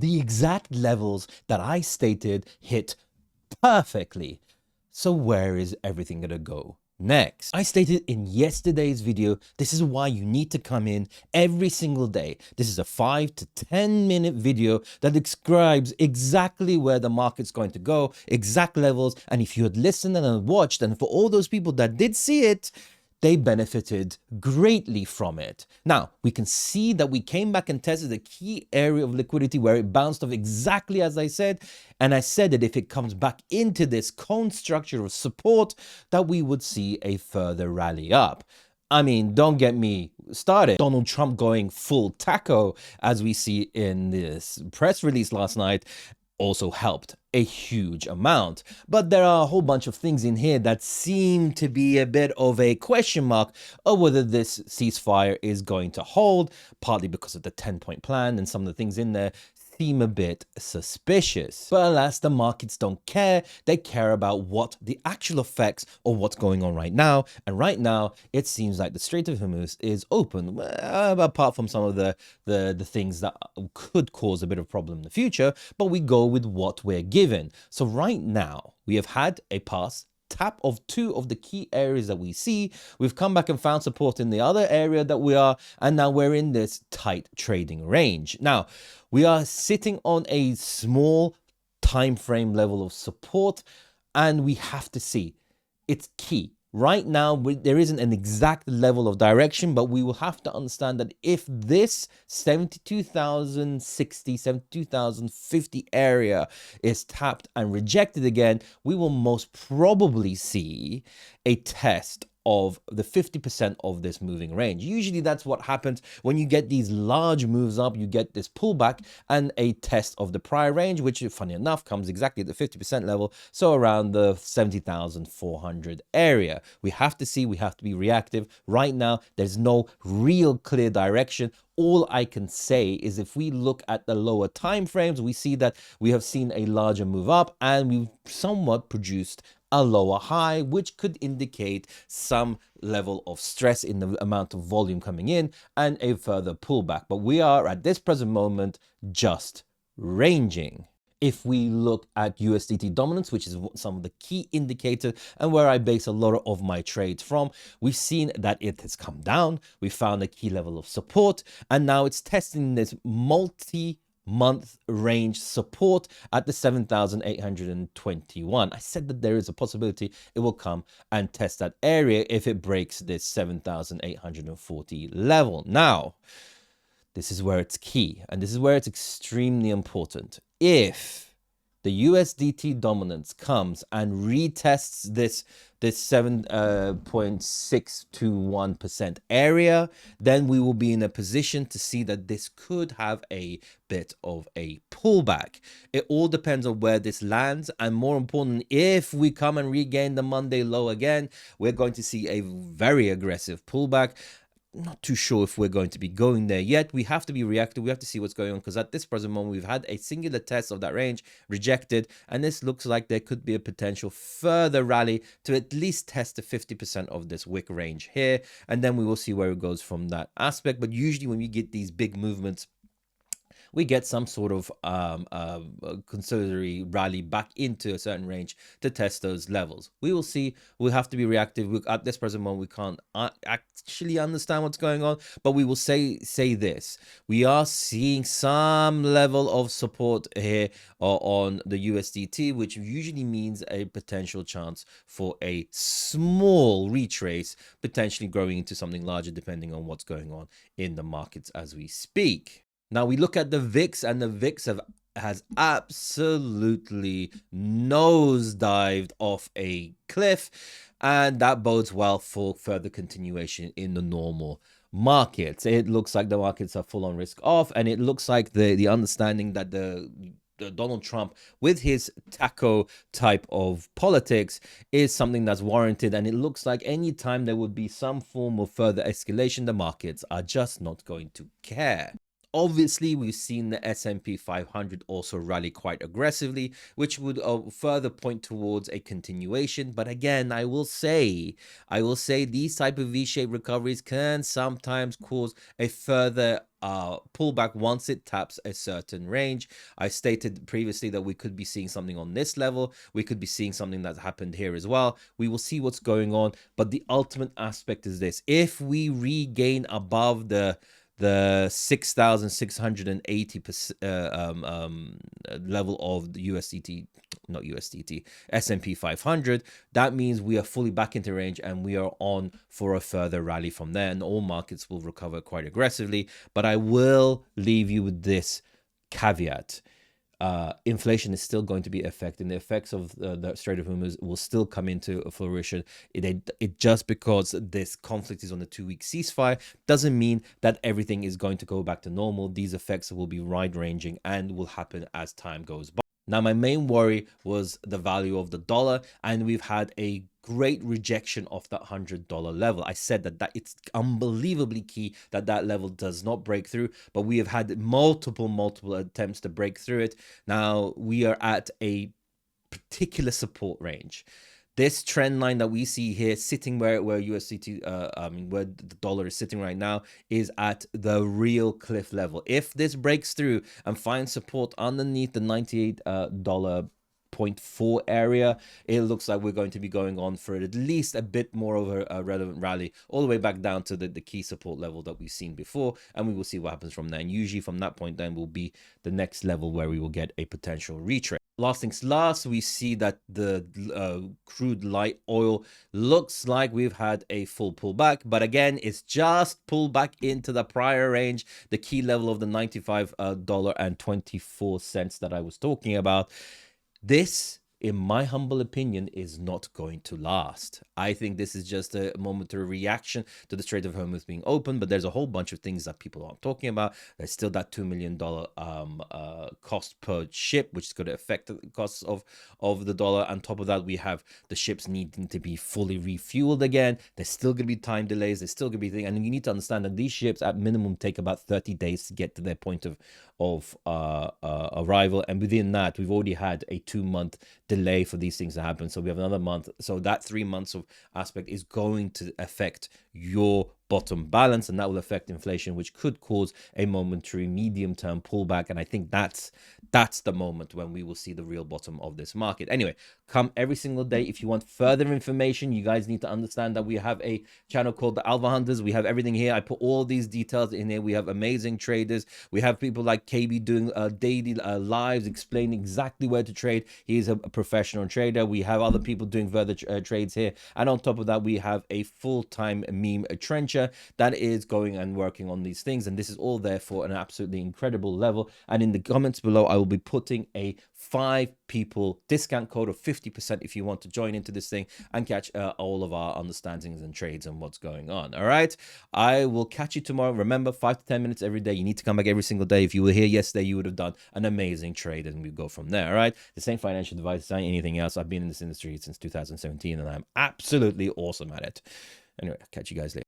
the exact levels that I stated hit perfectly. So where is everything gonna go next? I stated in yesterday's video, this is why you need to come in every single day. This is a 5 to 10 minute video that describes exactly where the market's going to go, exact levels. And if you had listened and watched, and for all those people that did see it, they benefited greatly from it. Now, we can see that we came back and tested the key area of liquidity where it bounced off exactly as I said. And I said that if it comes back into this cone structure of support, that we would see a further rally up. I mean, don't get me started. Donald Trump going full taco, as we see in this press release last night, also helped a huge amount. But there are a whole bunch of things in here that seem to be a bit of a question mark of whether this ceasefire is going to hold, partly because of the 10-point plan and some of the things in there seem a bit suspicious. But alas, the markets don't care. They care about what the actual effects of what's going on right now. And right now, it seems like the Strait of Hormuz is open, apart from some of the things that could cause a bit of problem in the future. But we go with what we're given. So right now, we have had a tap of two of the key areas that we see. We've come back and found support in the other area that we are, and now we're in this tight trading range. Now, we are sitting on a small time frame level of support, and we have to see. It's key. Right now, there isn't an exact level of direction, but we will have to understand that if this 72,060, 72,050 area is tapped and rejected again, we will most probably see a test of the 50% of this moving range. Usually that's what happens when you get these large moves up. You get this pullback and a test of the prior range, which funny enough comes exactly at the 50% level, so around the 70,400 area. We have to see, we have to be reactive. Right now there's no real clear direction. All I can say is if we look at the lower time frames, we see that we have seen a larger move up and we've somewhat produced a lower high, which could indicate some level of stress in the amount of volume coming in and a further pullback. But we are at this present moment just ranging. If we look at USDT dominance, which is some of the key indicators and where I base a lot of my trades from, we've seen that it has come down. We found a key level of support, and now it's testing this multi-month range support at the 7,821. I said that there is a possibility it will come and test that area if it breaks this 7,840 level. Now, this is where it's key, and this is where it's extremely important. If the USDT dominance comes and retests this 7.621% area, then we will be in a position to see that this could have a bit of a pullback. It all depends on where this lands, and more important, if we come and regain the Monday low again, we're going to see a very aggressive pullback. Not too sure if we're going to be going there yet. We have to be reactive. We have to see what's going on, because at this present moment, we've had a singular test of that range rejected, and this looks like there could be a potential further rally to at least test the 50% of this wick range here, and then we will see where it goes from that aspect. But usually when we get these big movements, we get some sort of conciliatory rally back into a certain range to test those levels. We will see. We'll have to be reactive. At this present moment, we can't actually understand what's going on, but we will say this. We are seeing some level of support here on the USDT, which usually means a potential chance for a small retrace, potentially growing into something larger, depending on what's going on in the markets as we speak. Now we look at the VIX, and the VIX has absolutely nosedived off a cliff, and that bodes well for further continuation in the normal markets. It looks like the markets are full on risk off, and it looks like the understanding that the Donald Trump with his taco type of politics is something that's warranted, and it looks like anytime there would be some form of further escalation, the markets are just not going to care. Obviously, we've seen the S&P 500 also rally quite aggressively, which would further point towards a continuation. But again, I will say these type of V-shaped recoveries can sometimes cause a further pullback once it taps a certain range. I stated previously that we could be seeing something on this level. We could be seeing something that's happened here as well. We will see what's going on. But the ultimate aspect is this: if we regain above the 6,680 level of the USDT, not USDT, S&P 500, that means we are fully back into range and we are on for a further rally from there, and all markets will recover quite aggressively. But I will leave you with this caveat. Inflation is still going to be affected, and the effects of the Strait of Hormuz will still come into fruition. It just because this conflict is on a 2-week ceasefire doesn't mean that everything is going to go back to normal. These effects will be wide-ranging and will happen as time goes by. Now, my main worry was the value of the dollar, and we've had a great rejection of that $100 level. I said that it's unbelievably key that that level does not break through, but we have had multiple attempts to break through it. Now we are at a particular support range. This trend line that we see here, sitting where USDT, where the dollar is sitting right now, is at the real cliff level. If this breaks through and finds support underneath the $98.4 area, it looks like we're going to be going on for at least a bit more of a relevant rally, all the way back down to the key support level that we've seen before, and we will see what happens from there. And usually from that point then will be the next level where we will get a potential retrade. Last things last, we see that the crude light oil looks like we've had a full pullback, but again, it's just pulled back into the prior range, the key level of the $95.24 that I was talking about. This, in my humble opinion, is not going to last. I think this is just a momentary reaction to the Strait of Hormuz being open, but there's a whole bunch of things that people aren't talking about. There's still that $2 million cost per ship, which is going to affect the costs of the dollar. On top of that, we have the ships needing to be fully refueled again. There's still going to be time delays. There's still going to be things, and you need to understand that these ships at minimum take about 30 days to get to their point of arrival, and within that, we've already had a 2-month delay for these things to happen. So we have another month. So that 3 months of aspect is going to affect your bottom balance, and that will affect inflation, which could cause a momentary medium-term pullback. And I think that's the moment when we will see the real bottom of this market. Anyway, come every single day. If you want further information, you guys need to understand that we have a channel called the Alpha Hunters. We have everything here. I put all these details in here. We have amazing traders. We have people like KB doing daily lives explaining exactly where to trade. He is a professional trader. We have other people doing further trades here, and on top of that, we have a full-time meme trencher that is going and working on these things, and this is all there for an absolutely incredible level. And in the comments below, I will be putting a 5 people discount code of 50% if you want to join into this thing and catch all of our understandings and trades and what's going on. All right, I will catch you tomorrow. Remember, 5 to 10 minutes every day. You need to come back every single day. If you were here yesterday, you would have done an amazing trade, and we go from there. All right, this ain't financial advice, this ain't anything else. I've been in this industry since 2017, and I'm absolutely awesome at it. Anyway, catch you guys later.